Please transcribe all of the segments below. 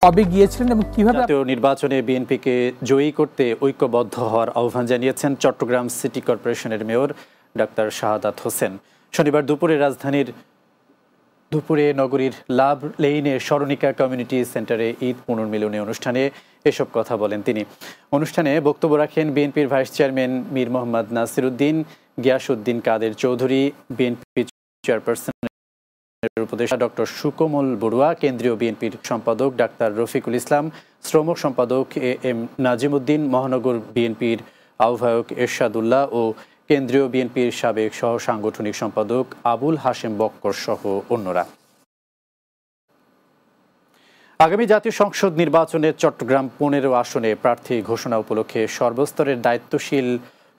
কবে গিয়েছিলেন এবং কিভাবে জাতীয় নির্বাচনে বিএনপিকে জয়ী করতে ঐক্যবদ্ধ হওয়ার আহ্বান জানিয়েছেন চট্টগ্রাম সিটি কর্পোরেশনের মেয়র ডাক্তার শাহাদাত হোসেন। শনিবার দুপুরে নগরীর লাভ লেইনে স্মরণিকা কমিউনিটি সেন্টারে ঈদ পুনর্মিলনী অনুষ্ঠানে এসব কথা বলেন তিনি। অনুষ্ঠানে বক্তব্য রাখেন বিএনপির ভাইস চেয়ারম্যান মীর মোহাম্মদ নাসিরউদ্দিন, গিয়াসউদ্দিন কাদের চৌধুরী, বিএনপি চেয়ারপারসন উপদেষ্টা ডক্টর সুকোমল বড়ুয়া, কেন্দ্রীয় বিএনপির সম্পাদক ডাক্তার রফিকুল ইসলাম, শ্রম সম্পাদক এম নাজিমুদ্দিন, মহানগর বিএনপির আহ্বায়ক এরশাদুল্লাহ ও কেন্দ্রীয় বিএনপির সাবেক সহ সাংগঠনিক সম্পাদক আবুল হাশেম বক্কর সহ অন্যরা। আগামী জাতীয় সংসদ নির্বাচনে চট্টগ্রাম ১৫ আসনে প্রার্থী ঘোষণা উপলক্ষে সর্বস্তরের দায়িত্বশীল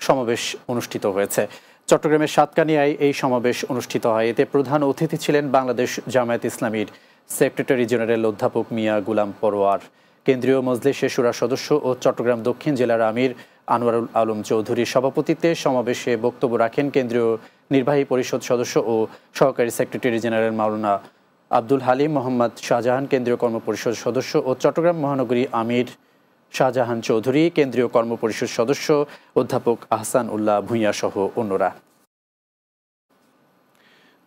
সমাবেশ অনুষ্ঠিত হয়েছে। চট্টগ্রামের সাতকানিয়ায় এই সমাবেশ অনুষ্ঠিত হয়। এতে প্রধান অতিথি ছিলেন বাংলাদেশ জামায়াত ইসলামীর সেক্রেটারি জেনারেল অধ্যাপক মিয়া গুলাম পরোয়ার, কেন্দ্রীয় মজলিসে শুরা সদস্য ও চট্টগ্রাম দক্ষিণ জেলার আমির আনোয়ারুল আলম চৌধুরীর সভাপতিত্বে সমাবেশে বক্তব্য রাখেন কেন্দ্রীয় নির্বাহী পরিষদ সদস্য ও সহকারী সেক্রেটারি জেনারেল মাওলানা আব্দুল হালিম মোহাম্মদ শাহজাহান, কেন্দ্রীয় কর্মপরিষদ সদস্য ও চট্টগ্রাম মহানগরী আমির শাহজাহান চৌধুরী, কেন্দ্রীয় কর্মপরিষদ সদস্য অধ্যাপক আহসান উল্লাহ ভূঁইয়া সহ অন্যরা।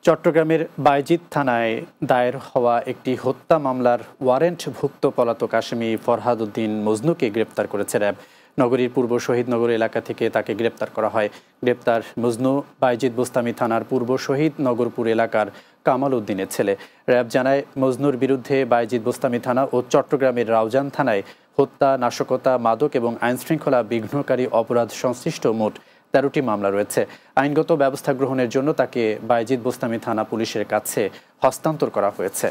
চট্টগ্রামের বায়জিদ থানায় দায়ের হওয়া একটি হত্যা মামলার ওয়ারেন্টভুক্ত পলাতক আসামি ফরহাদ উদ্দিন মজনুকে গ্রেপ্তার করেছে র্যাব। নগরীর পূর্ব শহীদনগর এলাকা থেকে তাকে গ্রেপ্তার করা হয়। গ্রেপ্তার মজনু বায়জিদ বোস্তামি থানার পূর্ব শহীদ নগরপুর এলাকার কামাল উদ্দিনের ছেলে। র্যাব জানায়, মজনুর বিরুদ্ধে বায়জিদ বোস্তামি থানা ও চট্টগ্রামের রাউজান থানায় হত্যা, নাশকতা, মাদক এবং আইনশৃঙ্খলা বিঘ্নকারী অপরাধ সংশ্লিষ্ট মোট ১৩টি মামলা রয়েছে। আইনগত ব্যবস্থা গ্রহণের জন্য তাকে বায়জিদ বোস্তামি থানা পুলিশের কাছে হস্তান্তর করা হয়েছে।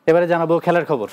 এবারে জানাবো খেলার খবর।